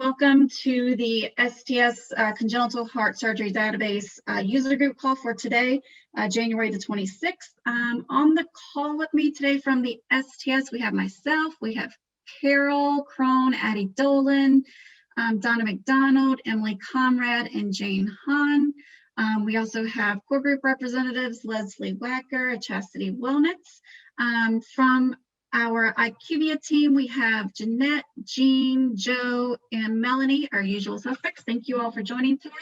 Welcome to the STS Congenital Heart Surgery Database user group call for today, January the 26th. On the call with me today from the STS, we have myself, we have Carol Crone, Addie Dolan, Donna McDonald, Emily Conrad, and Jane Hahn. We also have core group representatives, Leslie Wacker, Chastity Wellness. From our IQVIA team, we have Jeanette, Jean, Joe, and Melanie, our usual suspects. Thank you all for joining today.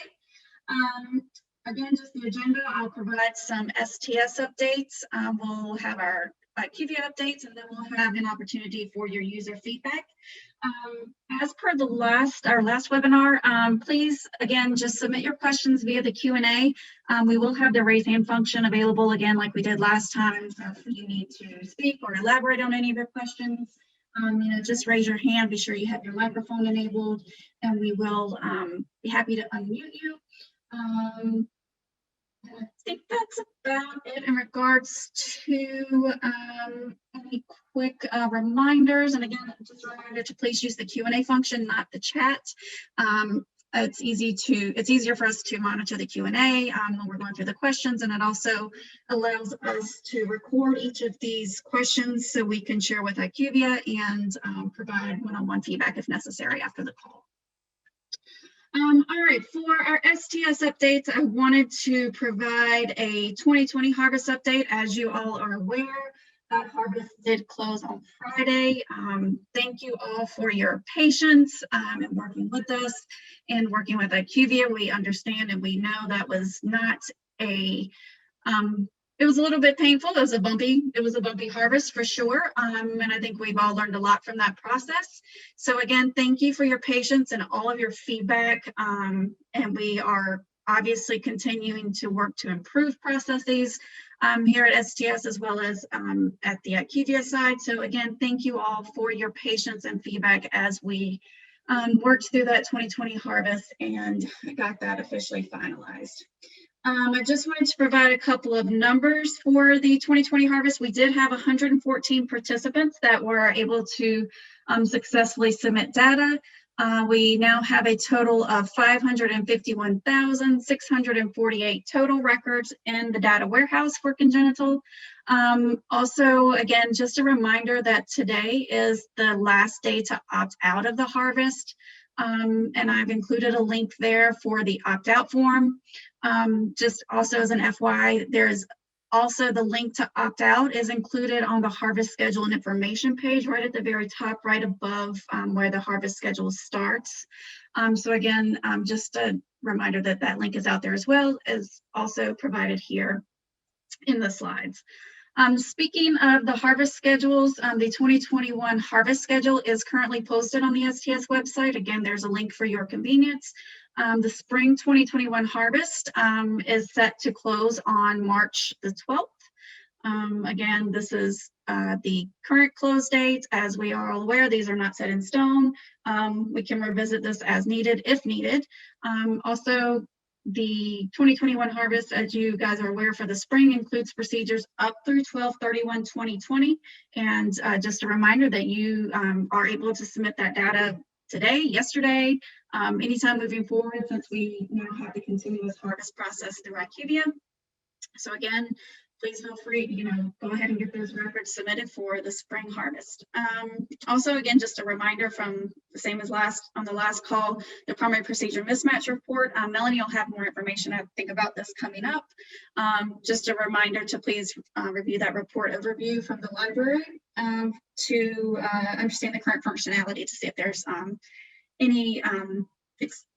Again, just the agenda, I'll provide some STS updates. We'll have our IQVIA updates, and then we'll have an opportunity for your user feedback. As per our last webinar, please, again, just submit your questions via the Q&A. We will have the raise hand function available again like we did last time. So if you need to speak or elaborate on any of your questions, just raise your hand. Be sure you have your microphone enabled, and we will be happy to unmute you. I think that's about it in regards to any quick reminders. And again, just a reminder to please use the Q&A function, not the chat. It's easier for us to monitor the Q&A when we're going through the questions, and it also allows us to record each of these questions so we can share with IQVIA and provide one-on-one feedback if necessary after the call. All right, for our STS updates, I wanted to provide a 2020 harvest update. As you all are aware, that harvest did close on Friday. Thank you all for your patience and working with us and working with IQVIA. We understand and we know that was not it was a little bit painful. It was a bumpy harvest for sure. And I think we've all learned a lot from that process. So again, thank you for your patience and all of your feedback. And we are obviously continuing to work to improve processes here at STS as well as at the IQVIA side. So again, thank you all for your patience and feedback as we worked through that 2020 harvest and got that officially finalized. I just wanted to provide a couple of numbers for the 2020 harvest. We did have 114 participants that were able to successfully submit data. We now have a total of 551,648 total records in the data warehouse for congenital. Also, again, just a reminder that today is the last day to opt out of the harvest. And I've included a link there for the opt-out form. Just also as an FYI, there's also the link to opt out is included on the harvest schedule and information page right at the very top, right above where the harvest schedule starts. So again, just a reminder that that link is out there as well as also provided here in the slides. Speaking of the harvest schedules, the 2021 harvest schedule is currently posted on the STS website. Again, there's a link for your convenience. The spring 2021 harvest is set to close on March the 12th. Again, this is the current close date. As we are all aware, these are not set in stone. We can revisit this as needed, if needed. Also, the 2021 harvest, as you guys are aware, for the spring includes procedures up through 12/31/2020. And just a reminder that you are able to submit that data today, yesterday, anytime moving forward, since we now have the continuous harvest process through IQVIA. So again, please feel free to, go ahead and get those records submitted for the spring harvest. Also, again, just a reminder from the same as on the last call, the primary procedure mismatch report. Melanie will have more information, I think, about this coming up. Just a reminder to please review that report overview from the library to understand the current functionality to see if there's any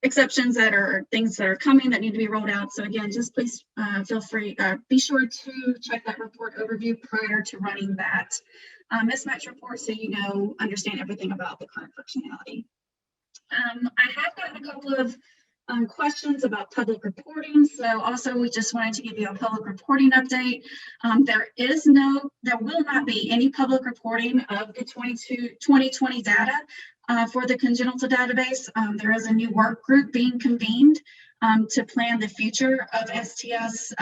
exceptions that are things that are coming that need to be rolled out. So again, just please feel free, be sure to check that report overview prior to running that mismatch report so you understand everything about the current functionality. I have gotten a couple of questions about public reporting. So also we just wanted to give you a public reporting update. There will not be any public reporting of the 2020 data for the congenital database. There is a new work group being convened to plan the future of STS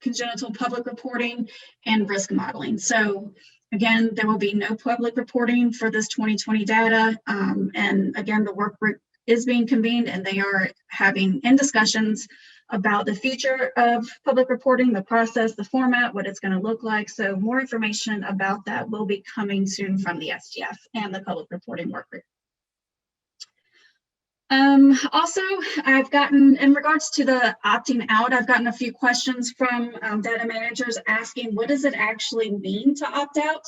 congenital public reporting and risk modeling. So Again, there will be no public reporting for this 2020 data. And again, the work group is being convened and they are having discussions about the future of public reporting, the process, the format, what it's going to look like. So more information about that will be coming soon from the STF and the public reporting work group. Also, I've gotten, in regards to the opting out, I've gotten a few questions from data managers asking, what does it actually mean to opt out?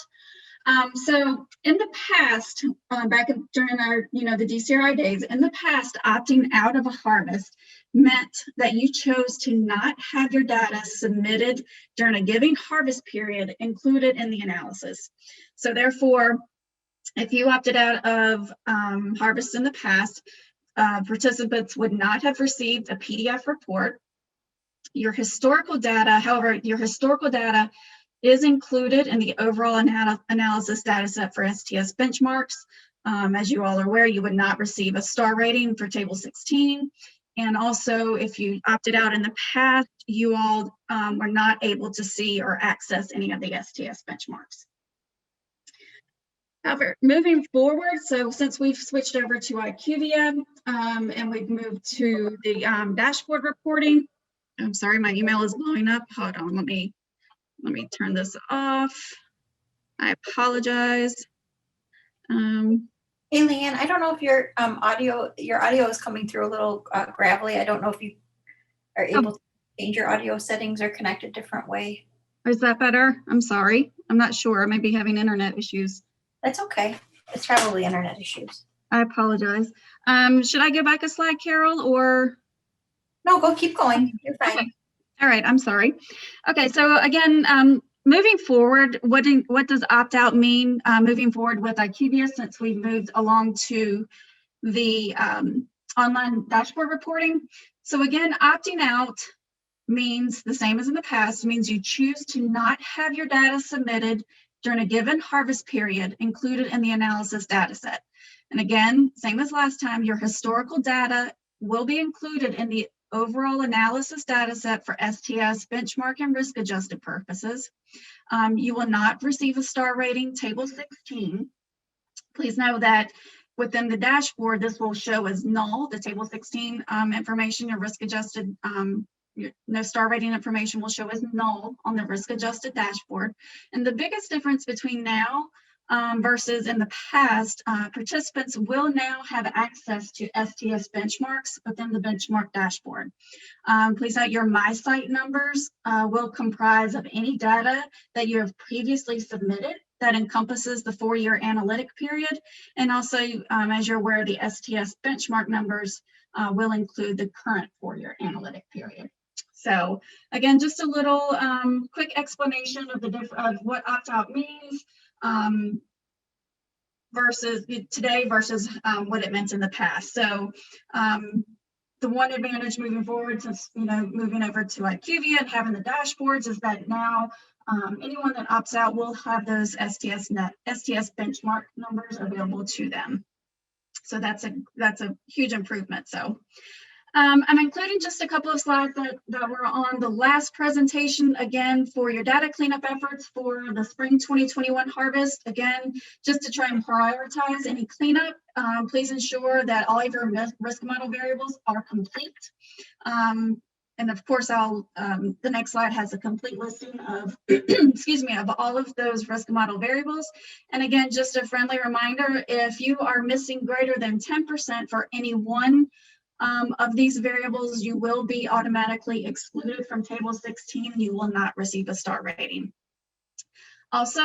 So in the past, back during our, the DCRI days, in the past, opting out of a harvest meant that you chose to not have your data submitted during a given harvest period included in the analysis. So therefore, if you opted out of harvest in the past, participants would not have received a PDF report. Your historical data, however, is included in the overall analysis data set for STS benchmarks. As you all are aware, you would not receive a star rating for table 16. And also, if you opted out in the past, you all were not able to see or access any of the STS benchmarks. However, moving forward, so since we've switched over to IQVIA and we've moved to the dashboard reporting, I'm sorry, my email is blowing up. Hold on, let me turn this off. I apologize. Hey, Leanne, I don't know if your audio is coming through a little gravelly. I don't know if you are able to change your audio settings or connect a different way. Is that better? I'm sorry. I'm not sure. I might be having internet issues. That's okay. It's probably internet issues. I apologize. Should I go back a slide, Carol, or? No, keep going. You're fine. Okay. All right, I'm sorry. Okay, so again, moving forward, what does opt-out mean moving forward with IQVIA since we've moved along to the online dashboard reporting? So again, opting out means the same as in the past, means you choose to not have your data submitted during a given harvest period included in the analysis data set. And again, same as last time, your historical data will be included in the overall analysis data set for STS benchmark and risk adjusted purposes. You will not receive a star rating, table 16. Please know that within the dashboard, this will show as null, the table 16 information, your risk adjusted no star rating information will show as null on the risk adjusted dashboard. And the biggest difference between now versus in the past, participants will now have access to STS benchmarks within the benchmark dashboard. Please note your MySite numbers will comprise of any data that you have previously submitted that encompasses the 4-year analytic period. And also, as you're aware, the STS benchmark numbers will include the current 4-year analytic period. So again, just a little quick explanation of of what opt-out means versus today versus what it meant in the past. So the one advantage moving forward, since moving over to IQVIA and having the dashboards, is that now anyone that opts out will have those STS benchmark numbers available to them. So that's a huge improvement. So I'm including just a couple of slides that were on the last presentation, again, for your data cleanup efforts for the spring 2021 harvest. Again, just to try and prioritize any cleanup, please ensure that all of your risk model variables are complete. And of course, the next slide has a complete listing of, excuse me, of all of those risk model variables. And again, just a friendly reminder, if you are missing greater than 10% for any one of these variables, you will be automatically excluded from table 16. You will not receive a star rating. Also,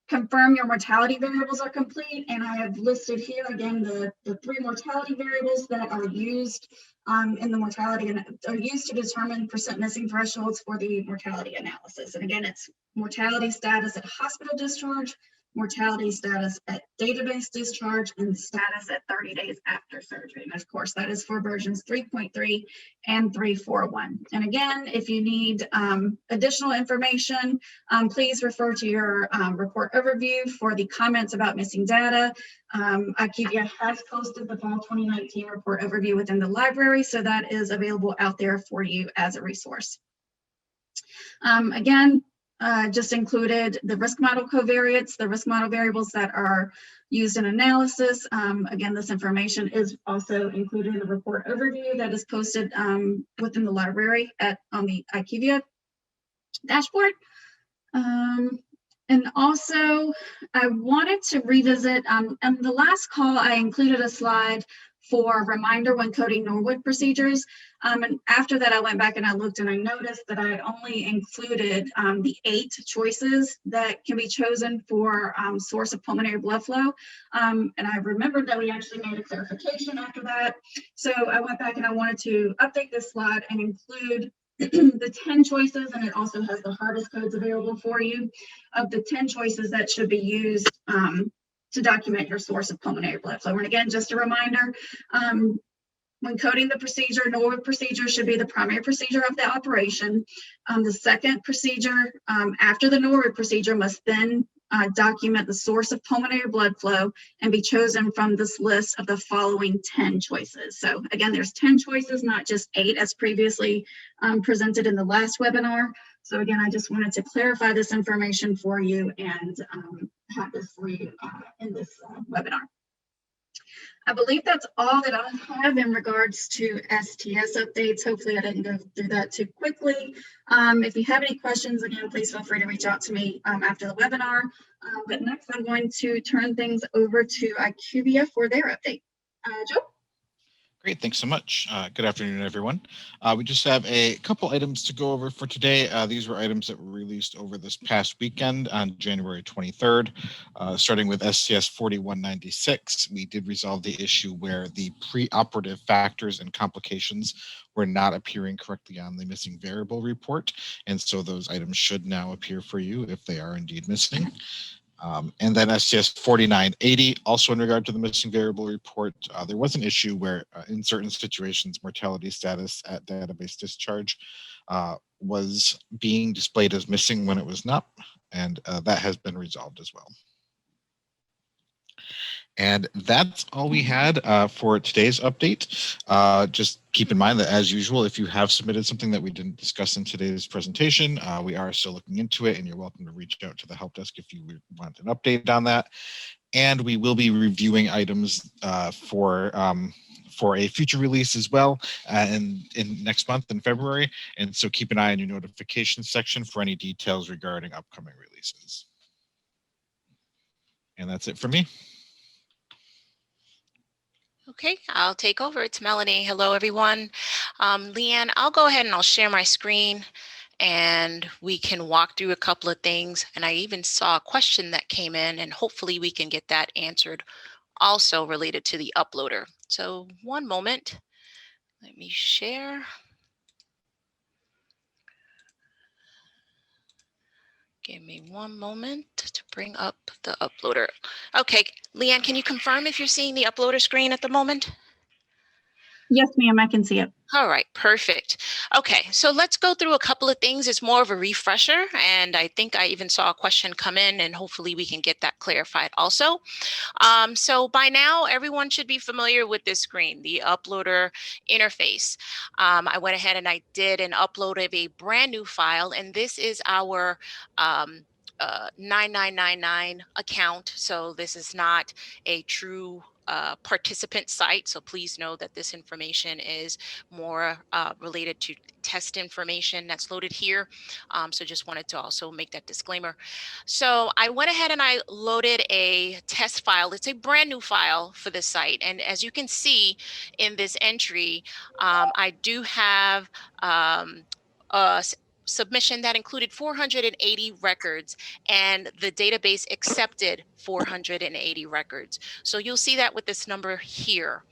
confirm your mortality variables are complete, and I have listed here again the 3 mortality variables that are used in the mortality and are used to determine percent missing thresholds for the mortality analysis. And again, it's mortality status at hospital discharge, mortality status at database discharge, and status at 30 days after surgery. And of course, that is for versions 3.3 and 3.4.1. And again, if you need additional information, please refer to your report overview for the comments about missing data. IQVIA has posted the fall 2019 report overview within the library, so that is available out there for you as a resource. Again, just included the risk model covariates, the risk model variables that are used in analysis. Again, this information is also included in the report overview that is posted within the library on the IQVIA dashboard. And also, I wanted to revisit, on the last call, I included a slide for reminder when coding Norwood procedures. And after that, I went back and I looked and I noticed that I had only included the 8 choices that can be chosen for source of pulmonary blood flow. And I remembered that we actually made a clarification after that. So I went back and I wanted to update this slide and include the 10 choices, and it also has the hardest codes available for you of the 10 choices that should be used to document your source of pulmonary blood flow. And again, just a reminder, when coding the procedure, Norwood procedure should be the primary procedure of the operation. The second procedure after the Norwood procedure must then document the source of pulmonary blood flow and be chosen from this list of the following 10 choices. So again, there's 10 choices, not just 8 as previously presented in the last webinar. So again, I just wanted to clarify this information for you and have this for you in this webinar. I believe that's all that I have in regards to STS updates. Hopefully I didn't go through that too quickly. If you have any questions, again, please feel free to reach out to me after the webinar. But next I'm going to turn things over to IQVIA for their update. Joe? Great, thanks so much. Good afternoon, everyone. We just have a couple items to go over for today. These were items that were released over this past weekend on January 23rd. Starting with STS 4196, we did resolve the issue where the preoperative factors and complications were not appearing correctly on the missing variable report. And so those items should now appear for you if they are indeed missing. And then STS 4980, also in regard to the missing variable report, there was an issue where in certain situations, mortality status at database discharge was being displayed as missing when it was not, and that has been resolved as well. And that's all we had for today's update. Just keep in mind that, as usual, if you have submitted something that we didn't discuss in today's presentation, we are still looking into it, and you're welcome to reach out to the help desk if you want an update on that. And we will be reviewing items for a future release as well in next month in February. And so keep an eye on your notifications section for any details regarding upcoming releases. And that's it for me. Okay, I'll take over. It's Melanie. Hello, everyone. Leanne, I'll go ahead and I'll share my screen and we can walk through a couple of things. And I even saw a question that came in, and hopefully we can get that answered, also related to the uploader. So one moment, let me share. Give me one moment to bring up the uploader. Okay, Leanne, can you confirm if you're seeing the uploader screen at the moment? Yes, ma'am, I can see it. All right, perfect. Okay, so let's go through a couple of things. It's more of a refresher, and I think I even saw a question come in, and hopefully we can get that clarified also. So by now, everyone should be familiar with this screen, the uploader interface. I went ahead and I did an upload of a brand new file, and this is our 9999 account. So this is not a true participant site. So please know that this information is more related to test information that's loaded here. So just wanted to also make that disclaimer. So I went ahead and I loaded a test file. It's a brand new file for this site. And as you can see in this entry, I do have a submission that included 480 records, and the database accepted 480 records. So you'll see that with this number here.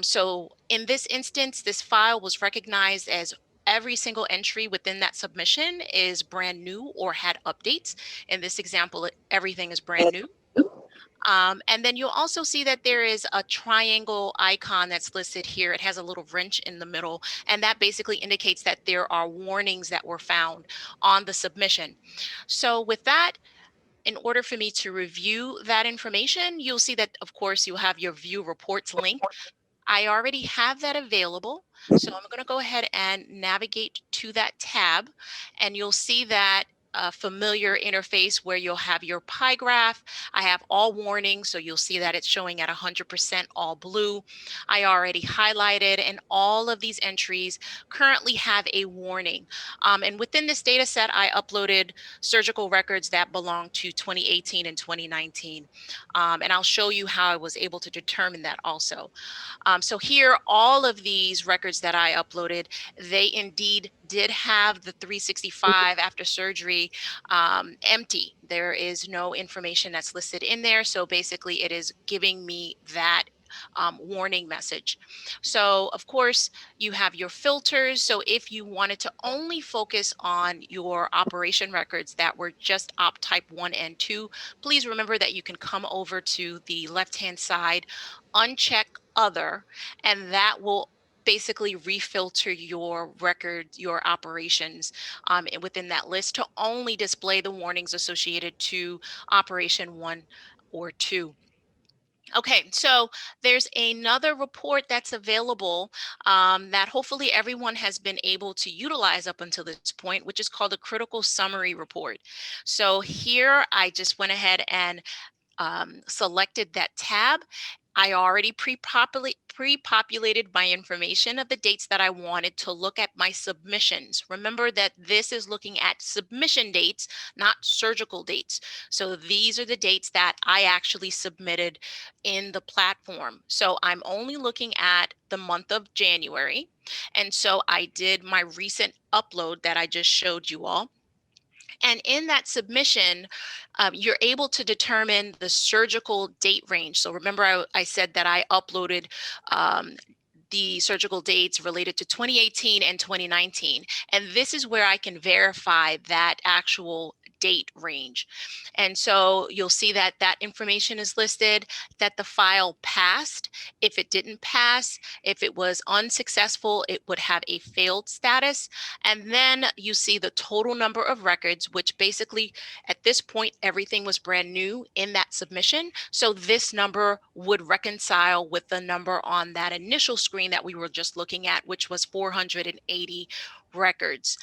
So in this instance, this file was recognized as every single entry within that submission is brand new or had updates. In this example, everything is brand new. And then you'll also see that there is a triangle icon that's listed here. It has a little wrench in the middle, and that basically indicates that there are warnings that were found on the submission. So with that, in order for me to review that information, you'll see that, of course, you have your view reports link. I already have that available. So I'm going to go ahead and navigate to that tab, and you'll see that familiar interface where you'll have your pie graph. I have all warnings, so you'll see that it's showing at 100% all blue. I already highlighted, and all of these entries currently have a warning. And within this data set, I uploaded surgical records that belong to 2018 and 2019. And I'll show you how I was able to determine that also. So here, all of these records that I uploaded, they indeed did have the 365 after surgery empty. There is no information that's listed in there. So basically it is giving me that warning message. So of course you have your filters. So if you wanted to only focus on your operation records that were just op type 1 and 2, please remember that you can come over to the left-hand side, uncheck other, and that will basically refilter your record, your operations within that list to only display the warnings associated to operation 1 or 2. Okay, so there's another report that's available that hopefully everyone has been able to utilize up until this point, which is called a critical summary report. So here I just went ahead and selected that tab. I already pre-populated my information of the dates that I wanted to look at my submissions. Remember that this is looking at submission dates, not surgical dates. So these are the dates that I actually submitted in the platform. So I'm only looking at the month of January. And so I did my recent upload that I just showed you all. And in that submission, you're able to determine the surgical date range. So remember, I said that I uploaded the surgical dates related to 2018 and 2019. And this is where I can verify that actual date range. And so you'll see that that information is listed, that the file passed. If it didn't pass, if it was unsuccessful, it would have a failed status. And then you see the total number of records, which basically at this point, everything was brand new in that submission. So this number would reconcile with the number on that initial screen that we were just looking at, which was 480 records.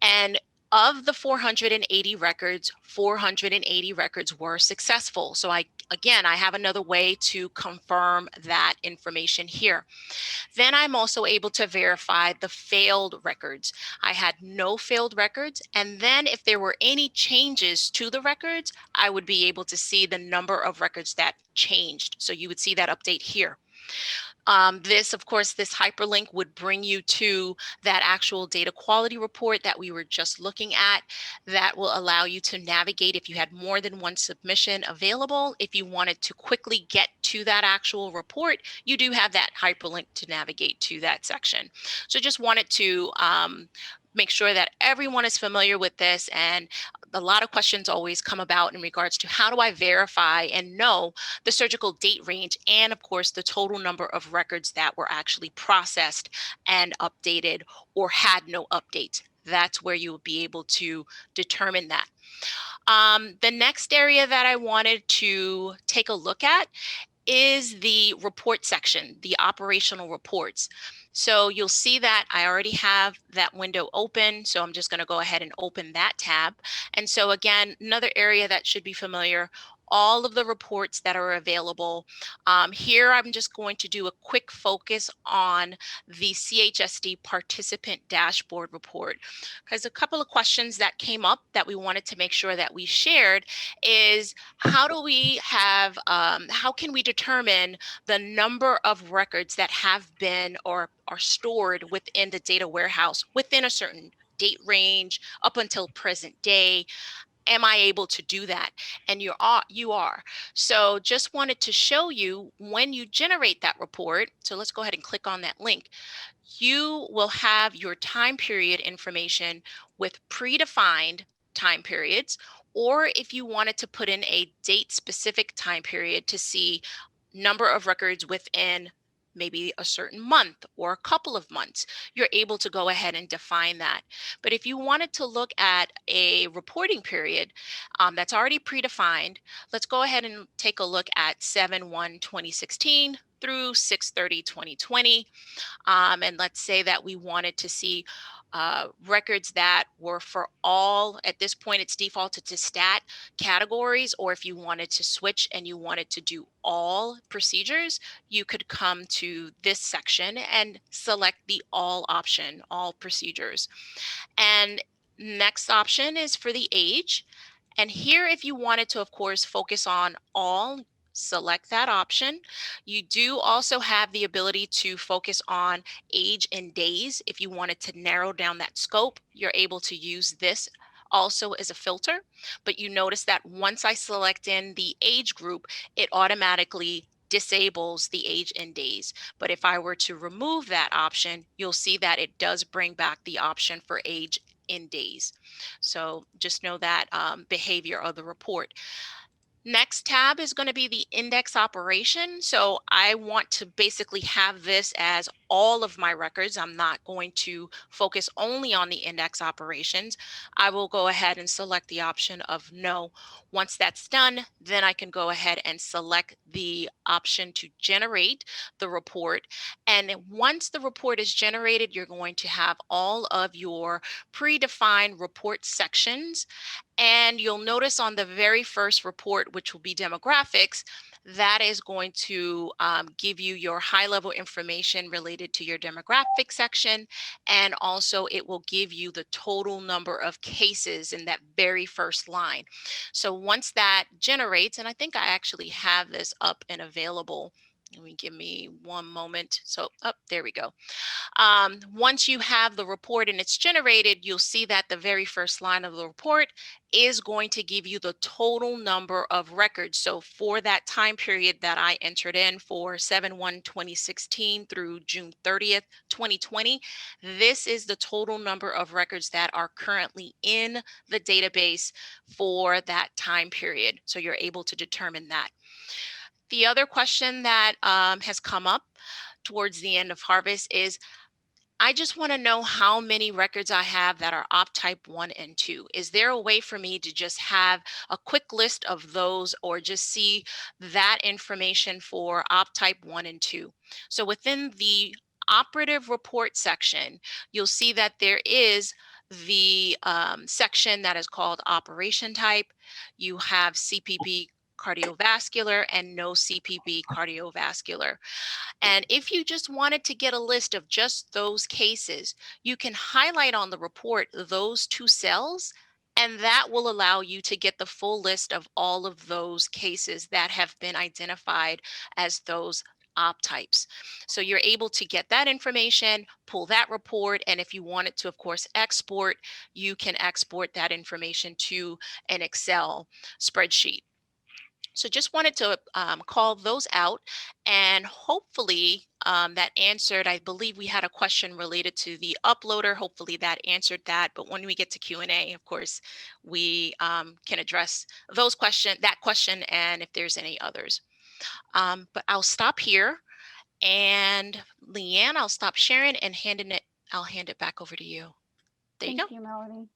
And of the 480 records, 480 records were successful. So I have another way to confirm that information here. Then I'm also able to verify the failed records. I had no failed records. And then if there were any changes to the records, I would be able to see the number of records that changed. So you would see that update here. This hyperlink would bring you to that actual data quality report that we were just looking at. That will allow you to navigate if you had more than one submission available. If you wanted to quickly get to that actual report, you do have that hyperlink to navigate to that section. So just wanted to make sure that everyone is familiar with this, and a lot of questions always come about in regards to how do I verify and know the surgical date range and of course the total number of records that were actually processed and updated or had no updates. That's where you will be able to determine that. The next area that I wanted to take a look at is the report section, the operational reports. So you'll see that I already have that window open. So I'm just going to go ahead and open that tab. And so again, another area that should be familiar, all of the reports that are available. Here, I'm just going to do a quick focus on the CHSD participant dashboard report, because a couple of questions that came up that we wanted to make sure that we shared is how do we have, how can we determine the number of records that have been or are stored within the data warehouse within a certain date range up until present day? Am I able to do that? And you are. So just wanted to show you when you generate that report. So let's go ahead and click on that link. You will have your time period information with predefined time periods, or if you wanted to put in a date specific time period to see number of records within maybe a certain month or a couple of months, you're able to go ahead and define that. But if you wanted to look at a reporting period that's already predefined, let's go ahead and take a look at 7/1/2016 through 6/30/2020. And let's say that we wanted to see records that were for all, at this point it's defaulted to stat categories, or if you wanted to switch and you wanted to do all procedures, you could come to this section and select the all option, all procedures. And next option is for the age. And here, if you wanted to, of course, focus on all, select that option. You do also have the ability to focus on age in days. If you wanted to narrow down that scope, you're able to use this also as a filter. But you notice that once I select in the age group, it automatically disables the age in days. But if I were to remove that option, you'll see that it does bring back the option for age in days. So just know that behavior of the report. Next tab is going to be the index operation. So I want to basically have this as all of my records. I'm not going to focus only on the index operations. I will go ahead and select the option of no. Once that's done, then I can go ahead and select the option to generate the report. And once the report is generated, you're going to have all of your predefined report sections. And you'll notice on the very first report, which will be demographics, that is going to give you your high level information related to your demographic section. And also it will give you the total number of cases in that very first line. So once that generates, and I think I actually have this up and available. Give me one moment. So, there we go. Once you have the report and it's generated, you'll see that the very first line of the report is going to give you the total number of records. So for that time period that I entered in for 7/1/2016 through June 30th, 2020, this is the total number of records that are currently in the database for that time period. So you're able to determine that. The other question that has come up towards the end of harvest is, I just want to know how many records I have that are op type 1 and 2. Is there a way for me to just have a quick list of those, or just see that information for op type 1 and 2? So within the operative report section, you'll see that there is the section that is called operation type. You have CPB cardiovascular and no CPB cardiovascular. And if you just wanted to get a list of just those cases, you can highlight on the report those two cells, and that will allow you to get the full list of all of those cases that have been identified as those op types. So you're able to get that information, pull that report, and if you wanted to, of course, export, you can export that information to an Excel spreadsheet. So just wanted to call those out, and hopefully that answered. I believe we had a question related to the uploader. Hopefully that answered that. But when we get to Q&A, of course, we can address that question, and if there's any others. But I'll stop here, and Leanne, I'll stop sharing and I'll hand it back over to you. There you go. Thank you, Melanie.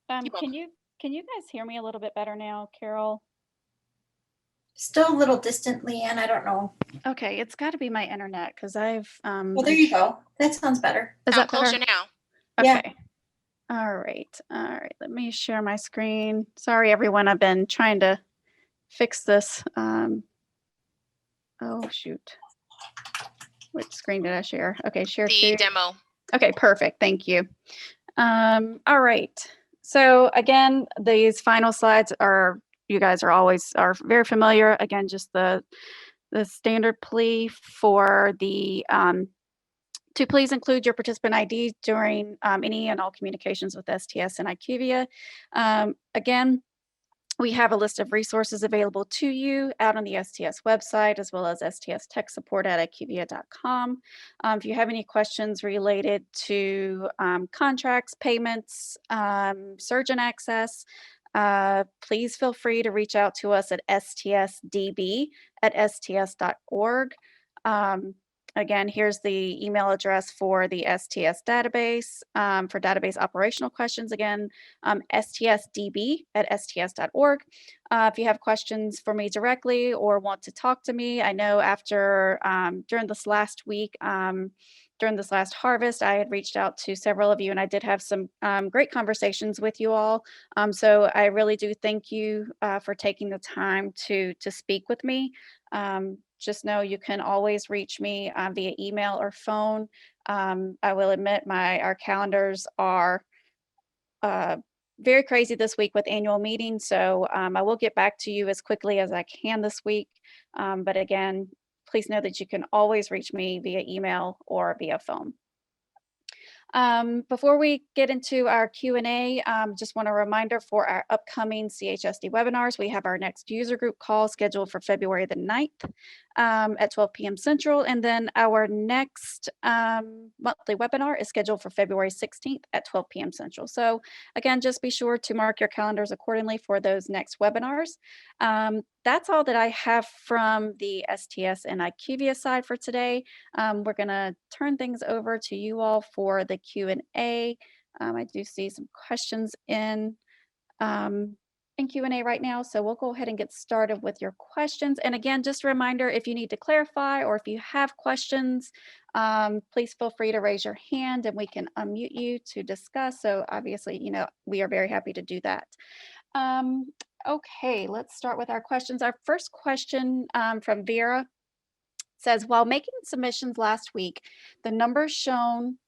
You're welcome. Can you guys hear me a little bit better now, Carol? Still a little distant, Leanne. I don't know. Okay, it's got to be my internet because I've Well, there you go. That sounds better. Is Sound that better? closer now. Yeah. Okay. All right. Let me share my screen. Sorry, everyone. I've been trying to fix this. Oh, shoot. Which screen did I share? Okay, share The to. demo. Okay, perfect. Thank you. All right. So again, these final slides are, you guys are very familiar. Again, just the standard plea for the to please include your participant ID during any and all communications with STS and IQVIA. Again, we have a list of resources available to you out on the STS website, as well as STS tech support at IQVIA.com. If you have any questions related to contracts, payments, surgeon access, please feel free to reach out to us at stsdb@sts.org. Again, here's the email address for the STS database. For database operational questions, again, stsdb@sts.org. If you have questions for me directly or want to talk to me, I know after during this last week, during this last harvest, I had reached out to several of you, and I did have some great conversations with you all. So I really do thank you for taking the time to speak with me. Just know you can always reach me via email or phone. I will admit our calendars are uh, very crazy this week with annual meetings, so I will get back to you as quickly as I can this week. But again, please know that you can always reach me via email or via phone. Before we get into our Q&A, just want a reminder for our upcoming CHSD webinars. We have our next user group call scheduled for February the 9th at 12 p.m. Central. And then our next monthly webinar is scheduled for February 16th at 12 p.m. Central. So again, just be sure to mark your calendars accordingly for those next webinars. That's all that I have from the STS and IQVIA side for today. We're going to turn things over to you all for the Q&A. I do see some questions in Q&A right now, so we'll go ahead and get started with your questions. And again, just a reminder, if you need to clarify or if you have questions, please feel free to raise your hand and we can unmute you to discuss. So obviously, you know, we are very happy to do that. Okay, let's start with our questions. Our first question from Vera says, while making submissions last week, the numbers shown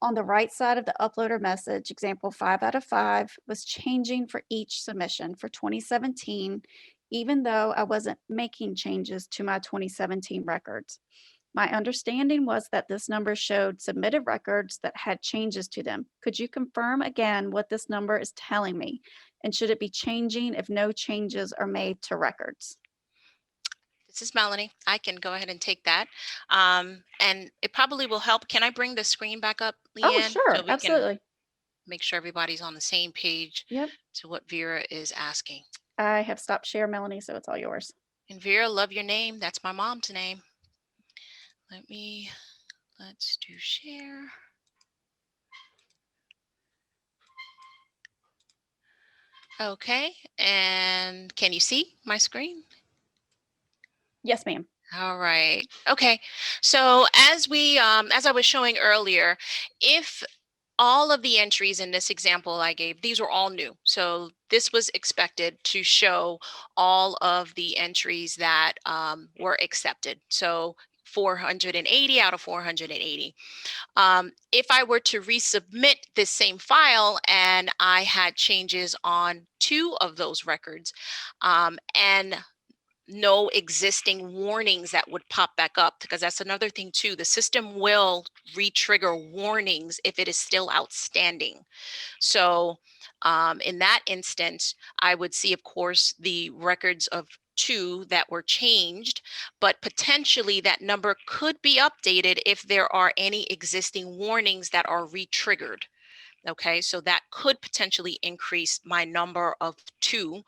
on the right side of the uploader message, example 5 out of 5, was changing for each submission for 2017, even though I wasn't making changes to my 2017 records. My understanding was that this number showed submitted records that had changes to them. Could you confirm again what this number is telling me? And should it be changing if no changes are made to records? This is Melanie. I can go ahead and take that. And it probably will help. Can I bring the screen back up, Leanne? Oh, sure, So we absolutely. can make sure everybody's on the same page Yep. to what Vera is asking. I have stopped share, Melanie, so it's all yours. And Vera, love your name. That's my mom's name. Let's do share. Okay, and can you see my screen? Yes, ma'am. All right. Okay. So as I was showing earlier, if all of the entries in this example I gave, these were all new. So this was expected to show all of the entries that were accepted. So 480 out of 480. If I were to resubmit this same file and I had changes on 2 of those records and no existing warnings that would pop back up, because that's another thing too. The system will re-trigger warnings if it is still outstanding. So in that instance, I would see, of course, the records of 2 that were changed, but potentially that number could be updated if there are any existing warnings that are re-triggered. Okay, so that could potentially increase my number of 2.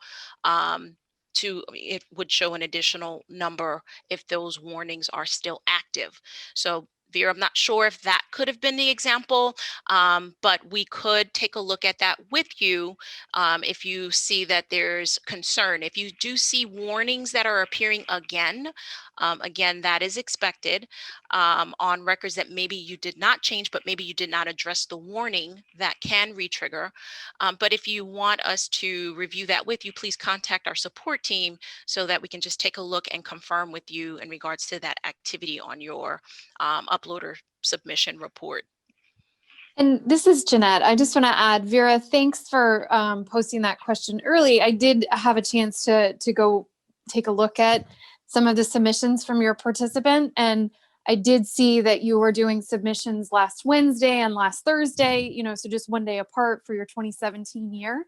It would show an additional number if those warnings are still active. So Vera, I'm not sure if that could have been the example, but we could take a look at that with you if you see that there's concern. If you do see warnings that are appearing again, that is expected on records that maybe you did not change, but maybe you did not address the warning, that can re-trigger. But if you want us to review that with you, please contact our support team so that we can just take a look and confirm with you in regards to that activity on your uploader submission report. And this is Jeanette. I just want to add, Vera, thanks for posting that question early. I did have a chance to go take a look at some of the submissions from your participant, and I did see that you were doing submissions last Wednesday and last Thursday, you know, so just one day apart for your 2017 year.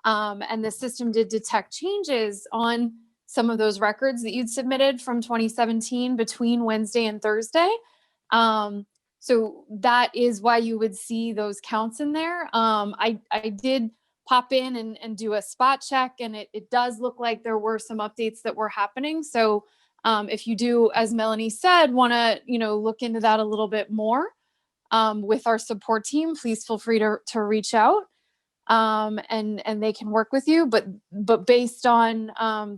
And the system did detect changes on some of those records that you'd submitted from 2017 between Wednesday and Thursday. So that is why you would see those counts in there. I did pop in and do a spot check, and it does look like there were some updates that were happening. So if you do, as Melanie said, want to, you know, look into that a little bit more with our support team, please feel free to reach out and they can work with you. But based on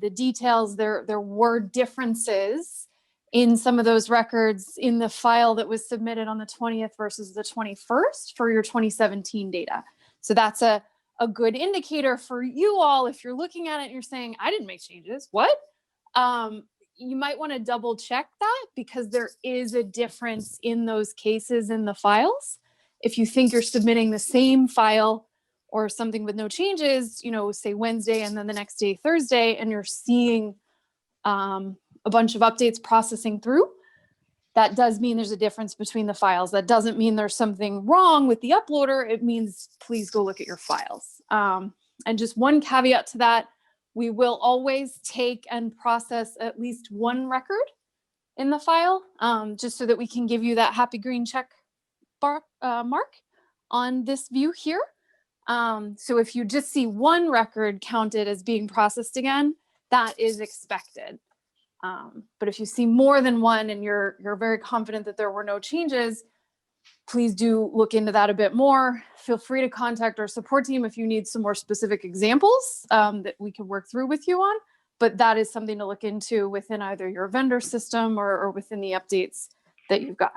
the details, there were differences in some of those records in the file that was submitted on the 20th versus the 21st for your 2017 data. So that's a good indicator for you all. If you're looking at it and you're saying, I didn't make changes, what? You might want to double check that, because there is a difference in those cases in the files. If you think you're submitting the same file or something with no changes, you know, say Wednesday and then the next day, Thursday, and you're seeing a bunch of updates processing through, that does mean there's a difference between the files. That doesn't mean there's something wrong with the uploader. It means please go look at your files. And just one caveat to that, we will always take and process at least one record in the file, just so that we can give you that happy green check mark on this view here. So if you just see one record counted as being processed again, that is expected. But if you see more than one and you're very confident that there were no changes, please do look into that a bit more. Feel free to contact our support team if you need some more specific examples that we can work through with you on. But that is something to look into within either your vendor system or within the updates that you've got.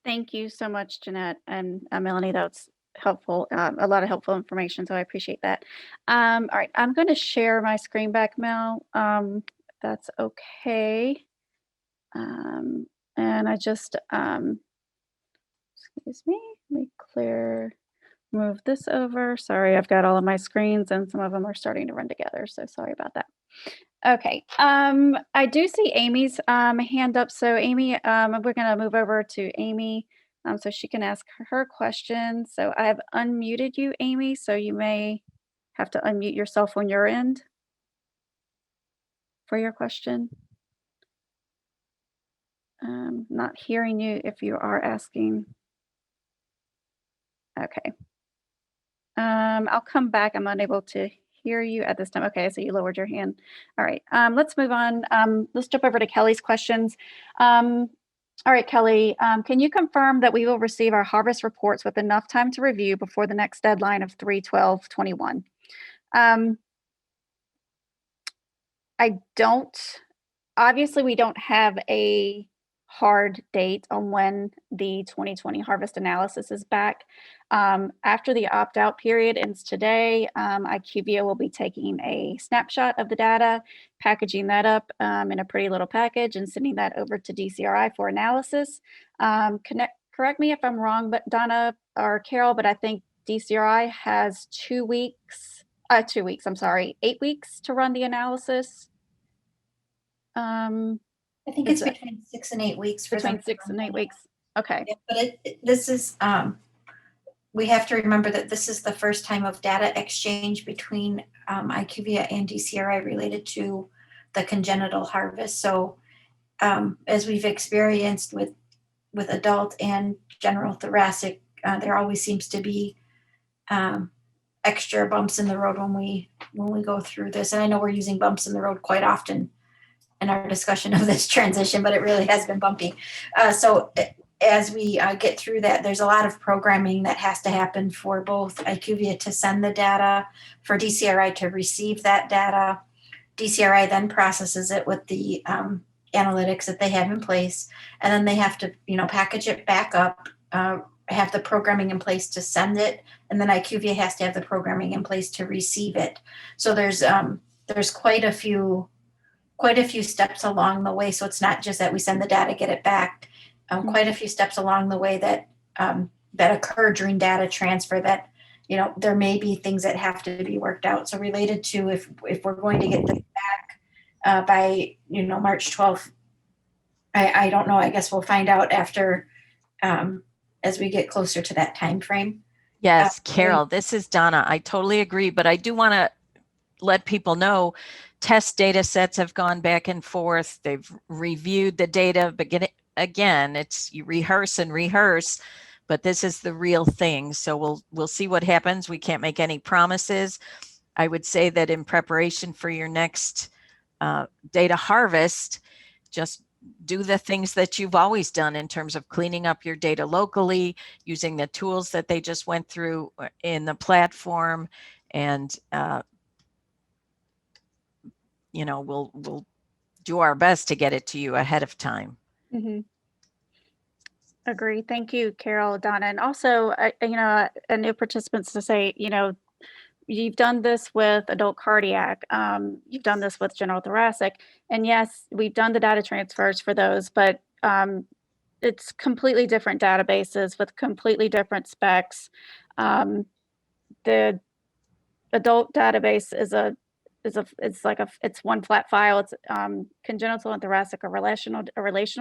Thank you so much, Jeanette and Melanie. That's helpful, a lot of helpful information, so I appreciate that. All right, I'm going to share my screen back, Mel. That's okay. And I just, excuse me, let me move this over. Sorry, I've got all of my screens and some of them are starting to run together, so sorry about that. Okay, I do see Amy's hand up. So Amy, we're going to move over to Amy so she can ask her question. So I have unmuted you, Amy, so you may have to unmute yourself on your end for your question. Not hearing you if you are asking. Okay. I'll come back. I'm unable to hear you at this time. Okay, so you lowered your hand. All right, let's move on. Let's jump over to Kelly's questions. All right, Kelly, can you confirm that we will receive our harvest reports with enough time to review before the next deadline of 3/12/21? I don't, obviously we don't have a hard date on when the 2020 harvest analysis is back. After the opt-out period ends today, IQVIA will be taking a snapshot of the data, packaging that up in a pretty little package and sending that over to DCRI for analysis. Correct me if I'm wrong, but Donna or Carol, but I think DCRI has 8 weeks to run the analysis. I think it's between 6 and 8 weeks. Between 6 and 8 weeks. Okay. Yeah, but this is, we have to remember that this is the first time of data exchange between IQVIA and DCRI related to the congenital harvest. So as we've experienced with adult and general thoracic, there always seems to be extra bumps in the road when we go through this. And I know we're using bumps in the road quite often in our discussion of this transition, but it really has been bumpy. So as we get through that, there's a lot of programming that has to happen for both IQVIA to send the data, for DCRI to receive that data. DCRI then processes it with the analytics that they have in place, and then they have to, package it back up, have the programming in place to send it, and then IQVIA has to have the programming in place to receive it. So there's quite a few steps along the way. So it's not just that we send the data, get it back. Quite a few steps along the way that occur during data transfer that, there may be things that have to be worked out. So related to if we're going to get this back by, March 12th, I don't know. I guess we'll find out after as we get closer to that time frame. Yes, Carol, this is Donna. I totally agree, but I do want to let people know test data sets have gone back and forth. They've reviewed the data, but again, it's you rehearse, but this is the real thing. So we'll see what happens. We can't make any promises. I would say that in preparation for your next data harvest, just do the things that you've always done in terms of cleaning up your data locally, using the tools that they just went through in the platform, and we'll do our best to get it to you ahead of time. Mhm. Agree. Thank you, Carol, Donna. And also, a new participants to say, you've done this with adult cardiac, you've done this with general thoracic, and yes, we've done the data transfers for those, but it's completely different databases with completely different specs. The adult database it's one flat file. It's congenital and thoracic are relational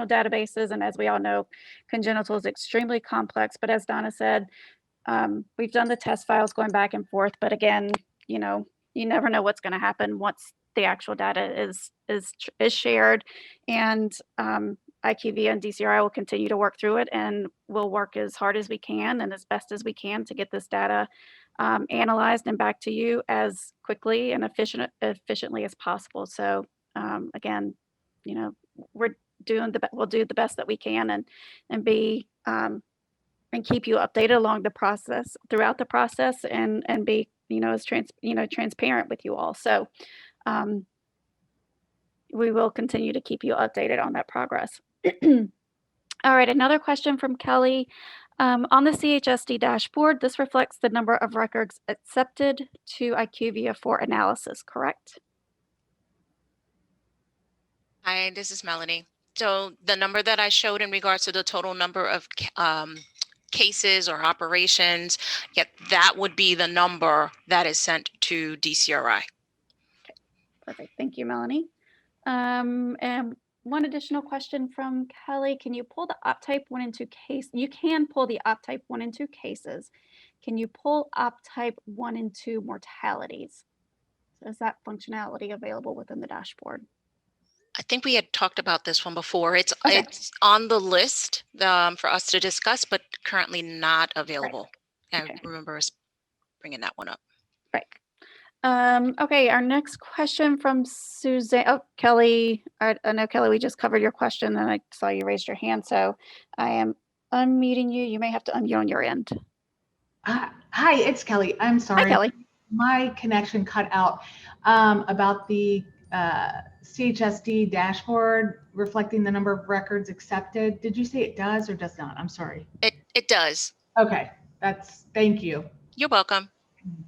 databases, and as we all know, congenital is extremely complex. But as Donna said, we've done the test files going back and forth, but again, you never know what's going to happen once the actual data is shared, and IQVIA and DCRI will continue to work through it, and we'll work as hard as we can and as best as we can to get this data analyzed and back to you as quickly and efficiently as possible. So again, we'll do the best that we can and be and keep you updated along the process throughout the process and be as transparent with you all. So we will continue to keep you updated on that progress. All right, another question from Kelly. On the CHSD dashboard, this reflects the number of records accepted to IQVIA for analysis, correct? Hi, this is Melanie. So the number that I showed in regards to the total number of cases or operations, that would be the number that is sent to DCRI. Okay, perfect. Thank you, Melanie. And one additional question from Kelly. Can you pull the op type 1 and 2 case? You can pull the op type 1 and 2 cases. Can you pull op type 1 and 2 mortalities? So is that functionality available within the dashboard? I think we had talked about this one before. It's Okay. it's on the list for us to discuss, but currently not available. Right. I Okay. remember us bringing that one up. Right. Okay, our next question from Suzanne. Oh, Kelly, I know, Kelly, we just covered your question and I saw you raised your hand, so I am unmuting you. You may have to unmute on your end. Hi, it's Kelly. I'm sorry. Hi, Kelly. My connection cut out about the CHSD dashboard reflecting the number of records accepted. Did you say it does or does not? I'm sorry. It does. Okay, thank you. You're welcome.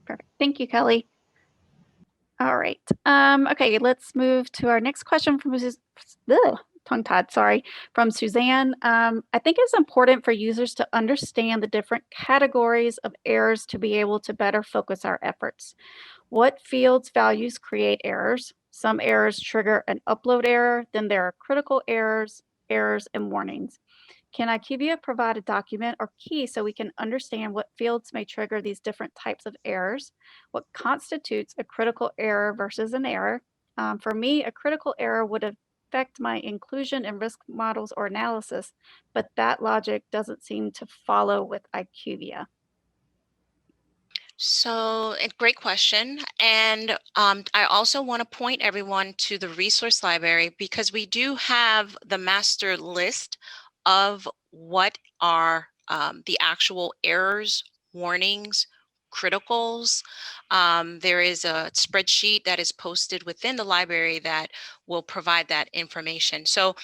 Perfect. Thank you, Kelly. All right. Okay, let's move to our next question from tongue-tied, sorry, from Suzanne. I think it's important for users to understand the different categories of errors to be able to better focus our efforts. What fields values create errors? Some errors trigger an upload error, then there are critical errors, and warnings. Can IQVIA provide a document or key so we can understand what fields may trigger these different types of errors? What constitutes a critical error versus an error? For me, a critical error would affect my inclusion in risk models or analysis, but that logic doesn't seem to follow with IQVIA. So, a great question. And I also want to point everyone to the resource library because we do have the master list of what are the actual errors, warnings, criticals. There is a spreadsheet that is posted within the library that will provide that information. So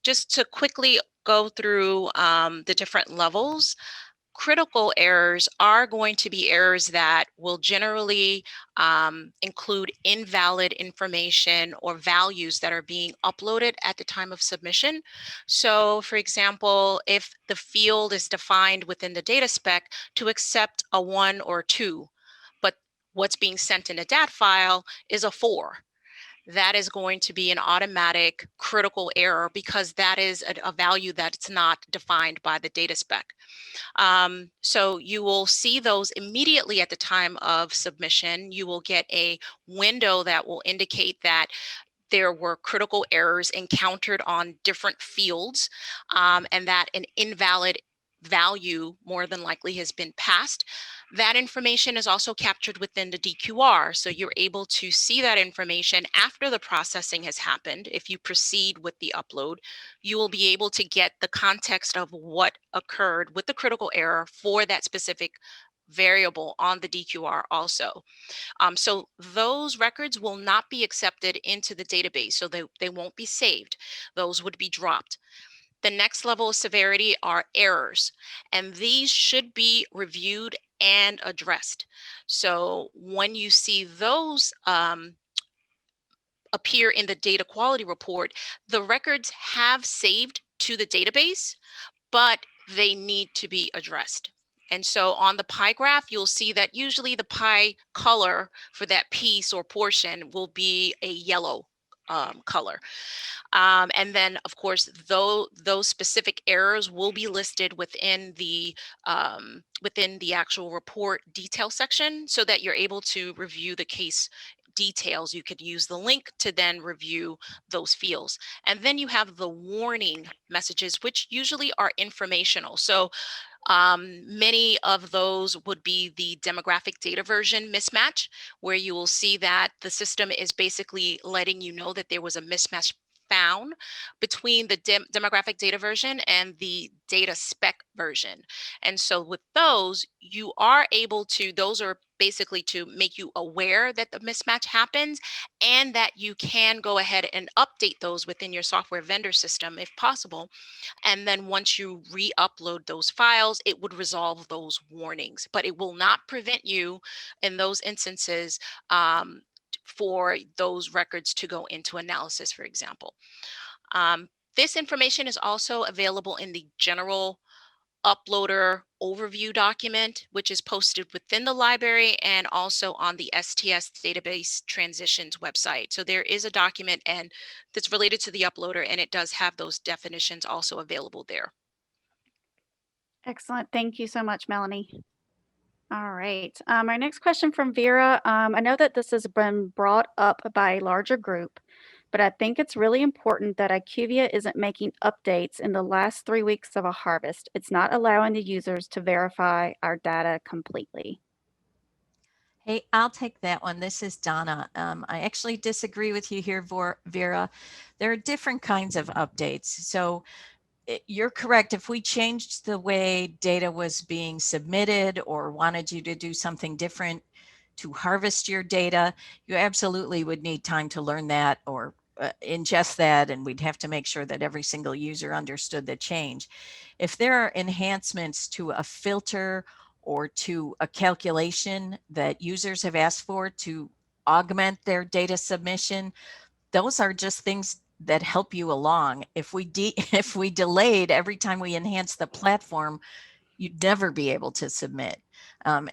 just to quickly go through the different levels, critical errors are going to be errors that will generally include invalid information or values that are being uploaded at the time of submission. So for example, if the field is defined within the data spec to accept a 1 or 2, but what's being sent in a DAT file is a 4, that is going to be an automatic critical error because that is a value that's not defined by the data spec. So you will see those immediately at the time of submission. You will get a window that will indicate that there were critical errors encountered on different fields and that an invalid value more than likely has been passed. That information is also captured within the DQR. So you're able to see that information after the processing has happened. If you proceed with the upload, you will be able to get the context of what occurred with the critical error for that specific variable on the DQR also. So those records will not be accepted into the database, so they won't be saved. Those would be dropped. The next level of severity are errors, and these should be reviewed and addressed. So when you see those appear in the data quality report, the records have saved to the database, but they need to be addressed. And so on the pie graph, you'll see that usually the pie color for that piece or portion will be a yellow color. And then, of course, those specific errors will be listed within the actual report detail section, so that you're able to review the case details. You could use the link to then review those fields. And then you have the warning messages, which usually are informational. So many of those would be the demographic data version mismatch, where you will see that the system is basically letting you know that there was a mismatch found between the demographic data version and the data spec version. And so with those, you are able to, those are basically to make you aware that the mismatch happens, and that you can go ahead and update those within your software vendor system if possible. And then once you re-upload those files, it would resolve those warnings, but it will not prevent you in those instances for those records to go into analysis, for example. This information is also available in the general uploader overview document, which is posted within the library and also on the STS database transitions website. So there is a document and that's related to the uploader, and it does have those definitions also available there. Excellent. Thank you so much, Melanie. All right. Our next question from Vera. I know that this has been brought up by a larger group, but I think it's really important that IQVIA isn't making updates in the last 3 weeks of a harvest. It's not allowing the users to verify our data completely. Hey, I'll take that one. This is Donna. I actually disagree with you here, Vera. There are different kinds of updates. So you're correct. If we changed the way data was being submitted or wanted you to do something different to harvest your data, you absolutely would need time to learn that or ingest that, and we'd have to make sure that every single user understood the change. If there are enhancements to a filter or to a calculation that users have asked for to augment their data submission, those are just things that help you along. If we if we delayed every time we enhance the platform, you'd never be able to submit.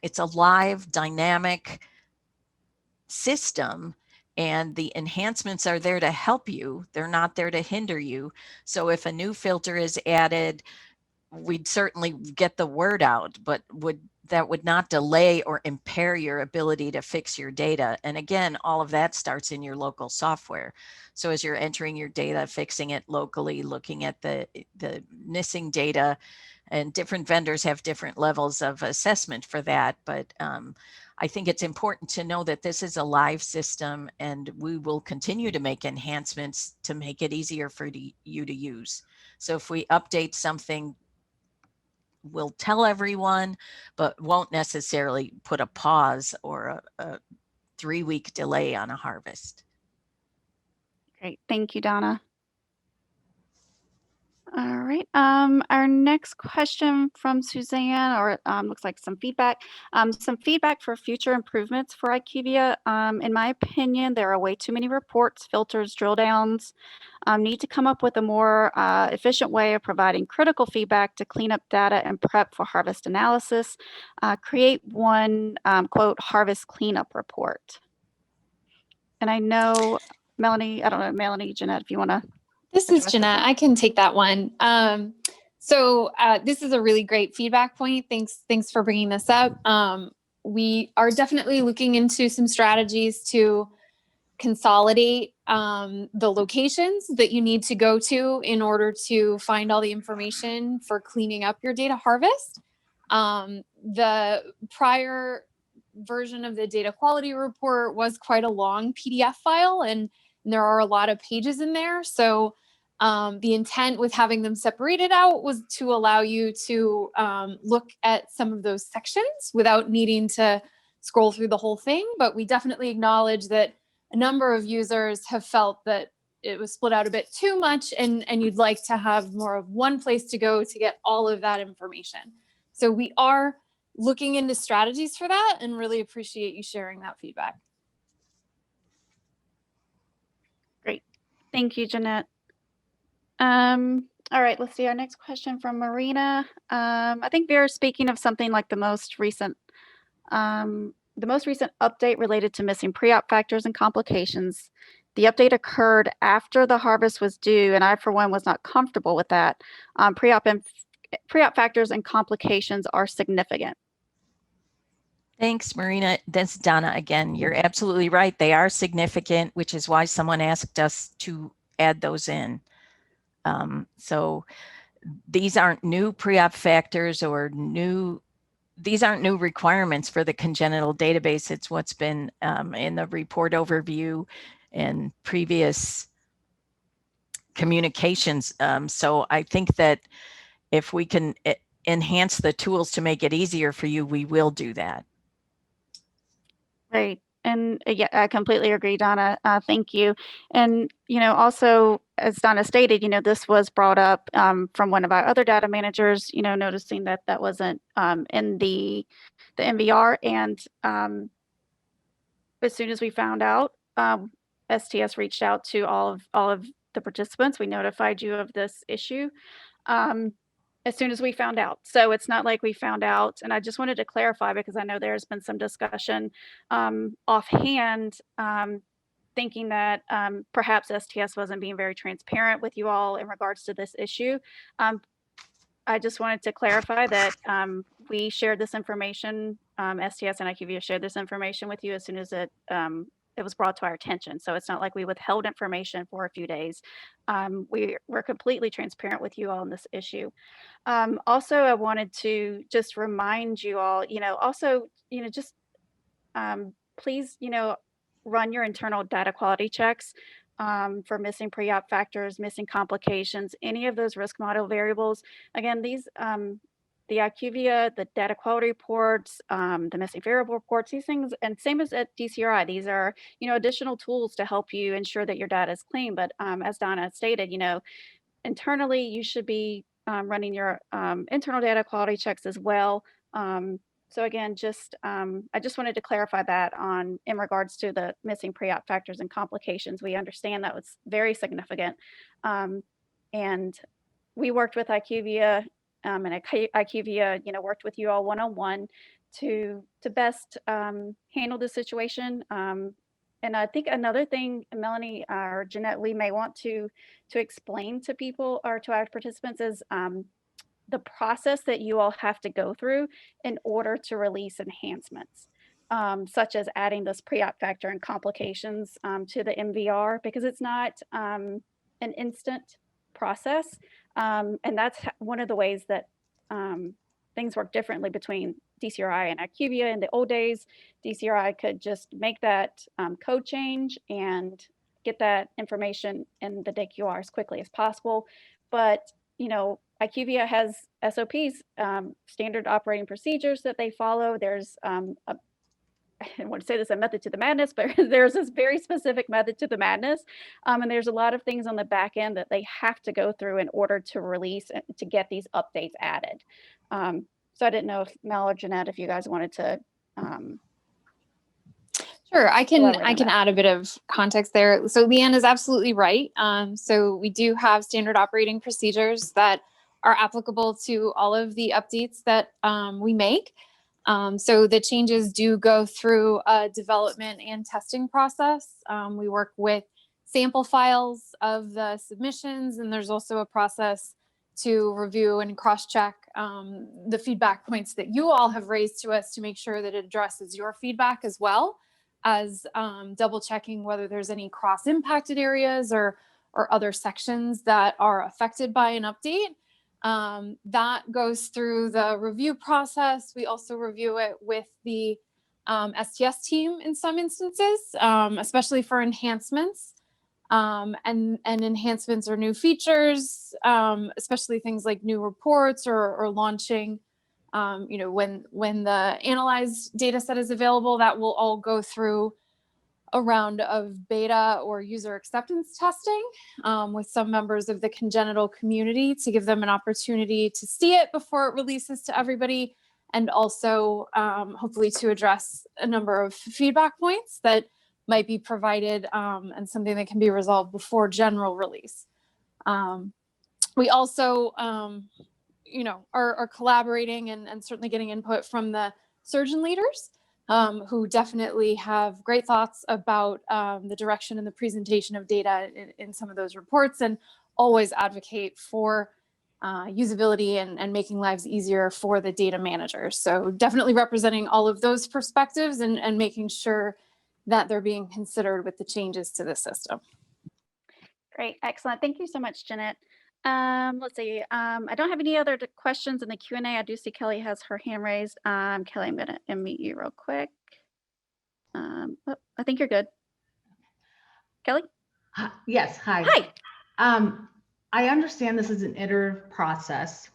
It's a live, dynamic system, and the enhancements are there to help you. They're not there to hinder you. So if a new filter is added, we'd certainly get the word out, but that would not delay or impair your ability to fix your data. And again, all of that starts in your local software. So as you're entering your data, fixing it locally, looking at the missing data, and different vendors have different levels of assessment for that. But I think it's important to know that this is a live system, and we will continue to make enhancements to make it easier for you to use. So if we update something, we'll tell everyone, but won't necessarily put a pause or a 3-week delay on a harvest. Great. Thank you, Donna. All right. Our next question from Suzanne, or looks like some feedback. Some feedback for future improvements for IQVIA. In my opinion, there are way too many reports, filters, drill downs. Need to come up with a more efficient way of providing critical feedback to clean up data and prep for harvest analysis. Create one, quote, harvest cleanup report. And I know, Melanie, I don't know, Melanie, Jeanette, if you want to. This is Jeanette. I can take that one. So this is a really great feedback point. Thanks for bringing this up. We are definitely looking into some strategies to consolidate the locations that you need to go to in order to find all the information for cleaning up your data harvest. The prior version of the data quality report was quite a long PDF file, and there are a lot of pages in there. So The intent with having them separated out was to allow you to look at some of those sections without needing to scroll through the whole thing. But we definitely acknowledge that a number of users have felt that it was split out a bit too much, and you'd like to have more of one place to go to get all of that information. So we are looking into strategies for that and really appreciate you sharing that feedback. Great. Thank you, Jeanette. All right, let's see our next question from Marina. I think Vera's speaking of something like the most recent update related to missing pre-op factors and complications. The update occurred after the harvest was due, and I, for one, was not comfortable with that. Pre-op factors and complications are significant. Thanks, Marina. That's Donna again. You're absolutely right. They are significant, which is why someone asked us to add those in. So these aren't new pre-op factors or these aren't new requirements for the congenital database. It's what's been in the report overview and previous communications. So I think that if we can enhance the tools to make it easier for you, we will do that. Right. And yeah, I completely agree, Donna. Thank you. And, also, as Donna stated, this was brought up from one of our other data managers, noticing that that wasn't in the MVR. And as soon as we found out, STS reached out to all of the participants. We notified you of this issue as soon as we found out. So it's not like we found out. And I just wanted to clarify, because I know there's been some discussion offhand, thinking that perhaps STS wasn't being very transparent with you all in regards to this issue. I just wanted to clarify that we shared this information, STS and IQVIA shared this information with you as soon as it was brought to our attention. So it's not like we withheld information for a few days. We're completely transparent with you all on this issue. Also, I wanted to just remind you all, please, run your internal data quality checks for missing pre-op factors, missing complications, any of those risk model variables. Again, these, the IQVIA, the data quality reports, the missing variable reports, these things, and same as at DCRI, these are, additional tools to help you ensure that your data is clean. But as Donna stated, internally, you should be running your internal data quality checks as well. So again, I just wanted to clarify that in regards to the missing pre-op factors and complications. We understand that was very significant. And we worked with IQVIA, and IQVIA, worked with you all one-on-one to best handle the situation. And I think another thing, Melanie or Jeanette, we may want to explain to people or to our participants is the process that you all have to go through in order to release enhancements, such as adding this pre-op factor and complications to the MVR, because it's not an instant process. And that's one of the ways that things work differently between DCRI and IQVIA. In the old days, DCRI could just make that code change and get that information in the DQR as quickly as possible. But, IQVIA has SOPs, standard operating procedures that they follow. There's I don't want to say this a method to the madness, but there's this very specific method to the madness. And there's a lot of things on the back end that they have to go through in order to release, to get these updates added. So I didn't know if Mel or Jeanette, if you guys wanted to. Sure, I can add a bit of context there. So Leanne is absolutely right. So we do have standard operating procedures that are applicable to all of the updates that we make. So the changes do go through a development and testing process. We work with sample files of the submissions, and there's also a process to review and cross-check the feedback points that you all have raised to us to make sure that it addresses your feedback, as well as double checking whether there's any cross-impacted areas or other sections that are affected by an update. That goes through the review process. We also review it with the STS team in some instances, especially for enhancements. and enhancements or new features, especially things like new reports or launching. When the analyzed data set is available, that will all go through a round of beta or user acceptance testing with some members of the congenital community to give them an opportunity to see it before it releases to everybody, and also hopefully to address a number of feedback points that might be provided and something that can be resolved before general release. We also are collaborating and certainly getting input from the surgeon leaders who definitely have great thoughts about the direction and the presentation of data in some of those reports, and always advocate for usability and making lives easier for the data managers. So definitely representing all of those perspectives and making sure that they're being considered with the changes to the system. Great, excellent. Thank you so much, Jeanette. Let's see. I don't have any other questions in the Q&A. I do see Kelly has her hand raised. Kelly, I'm going to unmute you real quick. I think you're good. Kelly? Yes, hi. Hi. I understand this is an iterative process.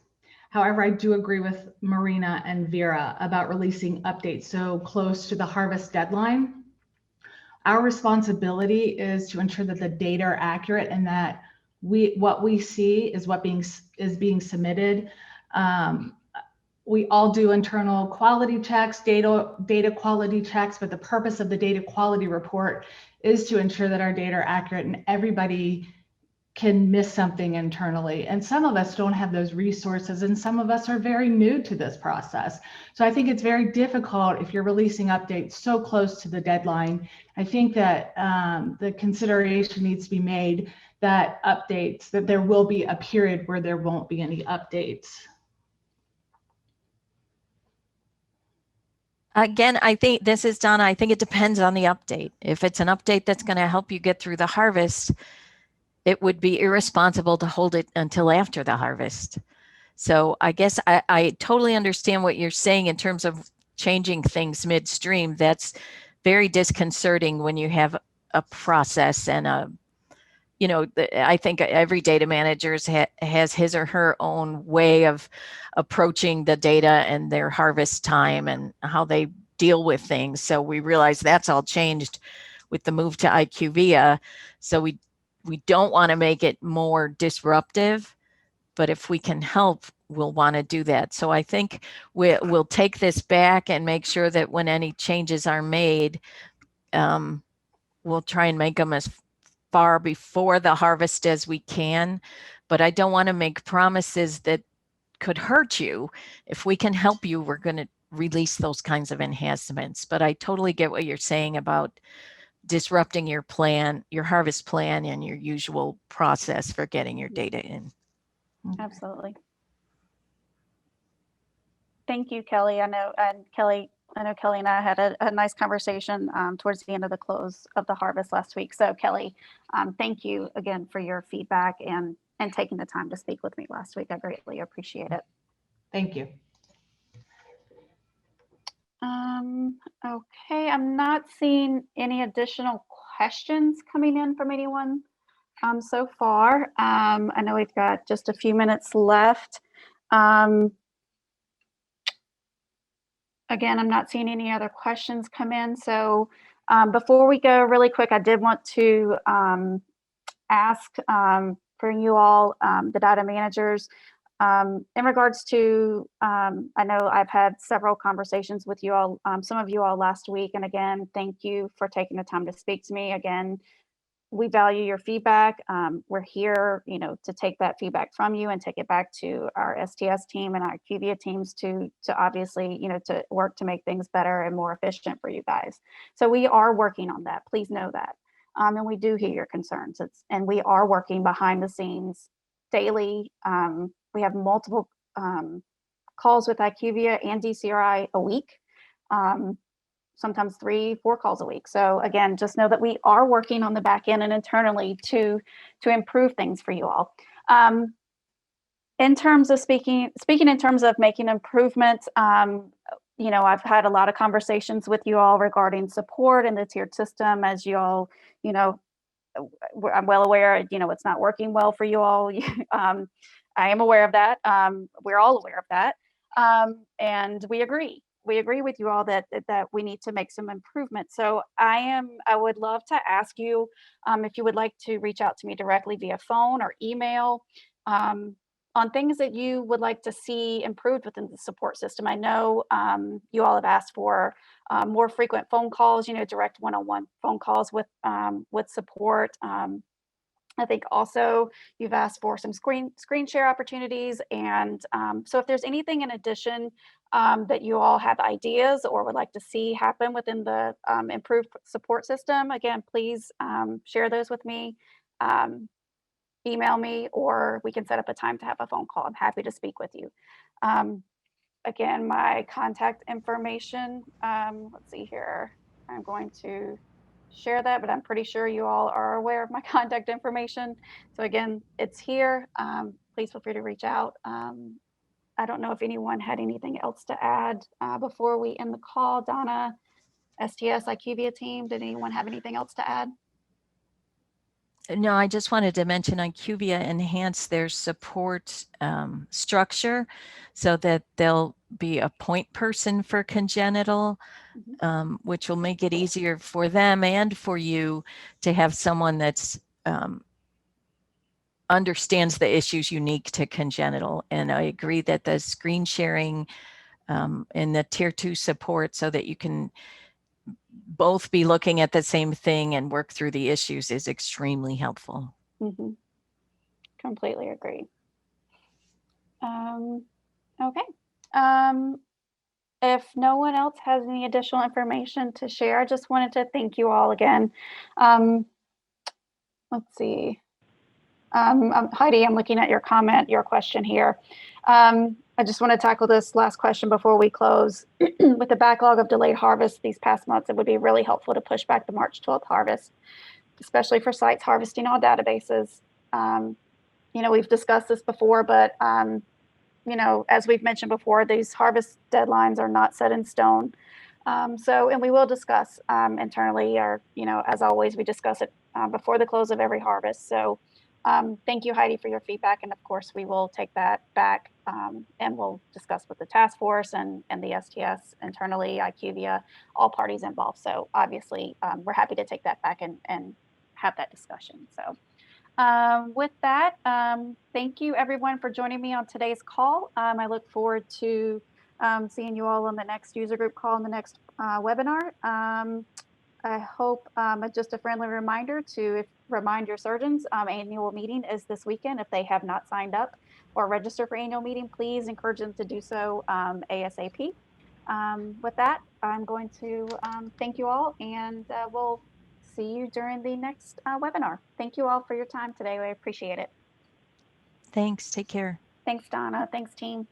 However, I do agree with Marina and Vera about releasing updates so close to the harvest deadline. Our responsibility is to ensure that the data are accurate and that what we see is what is being submitted. We all do internal quality checks, data quality checks, but the purpose of the data quality report is to ensure that our data are accurate, and everybody can miss something internally. And some of us don't have those resources, and some of us are very new to this process. So I think it's very difficult if you're releasing updates so close to the deadline. I think that the consideration needs to be made that there will be a period where there won't be any updates. Again, I think this is Donna. I think it depends on the update. If it's an update that's going to help you get through the harvest, it would be irresponsible to hold it until after the harvest. So I guess I totally understand what you're saying in terms of changing things midstream. That's very disconcerting when you have a process and I think every data manager has his or her own way of approaching the data and their harvest time and how they deal with things. So we realize that's all changed with the move to IQVIA. So we don't want to make it more disruptive, but if we can help, we'll want to do that. So I think we'll take this back and make sure that when any changes are made, we'll try and make them as far before the harvest as we can, but I don't want to make promises that could hurt you. If we can help you, we're going to release those kinds of enhancements. But I totally get what you're saying about disrupting your plan, your harvest plan, and your usual process for getting your data in. Absolutely. Thank you, Kelly. I know Kelly and I had a nice conversation towards the end of the close of the harvest last week. So Kelly, thank you again for your feedback and taking the time to speak with me last week. I greatly appreciate it. Thank you. Okay, I'm not seeing any additional questions coming in from anyone so far. I know we've got just a few minutes left. Again, I'm not seeing any other questions come in. So before we go really quick, I did want to ask for you all, the data managers, in regards to, I know I've had several conversations with you all, some of you all last week. And again, thank you for taking the time to speak to me. Again, we value your feedback. We're here, to take that feedback from you and take it back to our STS team and our IQVIA teams to obviously, to work to make things better and more efficient for you guys. So we are working on that. Please know that. And we do hear your concerns. And we are working behind the scenes daily. We have multiple calls with IQVIA and DCRI a week. Sometimes 3-4 calls a week. So again, just know that we are working on the back end and internally to improve things for you all. In terms of speaking in terms of making improvements, I've had a lot of conversations with you all regarding support in the tiered system as you all, I'm well aware, it's not working well for you all. I am aware of that. We're all aware of that. And we agree. We agree with you all that we need to make some improvements. So I would love to ask you if you would like to reach out to me directly via phone or email on things that you would like to see improved within the support system. I know you all have asked for more frequent phone calls, direct one-on-one phone calls with support. I think also you've asked for some screen share opportunities. And so if there's anything in addition that you all have ideas or would like to see happen within the improved support system, again, please share those with me. Email me, or we can set up a time to have a phone call. I'm happy to speak with you. Again, my contact information, let's see here. I'm going to share that, but I'm pretty sure you all are aware of my contact information. So again, it's here. Please feel free to reach out. I don't know if anyone had anything else to add before we end the call. Donna, STS, IQVIA team, did anyone have anything else to add? No, I just wanted to mention IQVIA enhanced their support structure so that there'll be a point person for congenital, which will make it easier for them and for you to have someone that's understands the issues unique to congenital. And I agree that the screen sharing and the tier 2 support so that you can both be looking at the same thing and work through the issues is extremely helpful. Completely agree. Okay. If no one else has any additional information to share, I just wanted to thank you all again. Let's see. Heidi, I'm looking at your comment, your question here. I just want to tackle this last question before we close. With the backlog of delayed harvest these past months, it would be really helpful to push back the March 12th harvest, especially for sites harvesting all databases. We've discussed this before, but as we've mentioned before, these harvest deadlines are not set in stone. And we will discuss internally, or, as always, we discuss it before the close of every harvest. So thank you, Heidi, for your feedback. And of course, we will take that back and we'll discuss with the task force and the STS internally, IQVIA, all parties involved. So obviously, we're happy to take that back and have that discussion. So with that, thank you everyone for joining me on today's call. I look forward to seeing you all on the next user group call in the next webinar. I hope just a friendly reminder to remind your surgeons annual meeting is this weekend. If they have not signed up or registered for annual meeting, please encourage them to do so ASAP. With that, I'm going to thank you all, and we'll see you during the next webinar. Thank you all for your time today. I appreciate it. Thanks. Take care. Thanks, Donna. Thanks, team.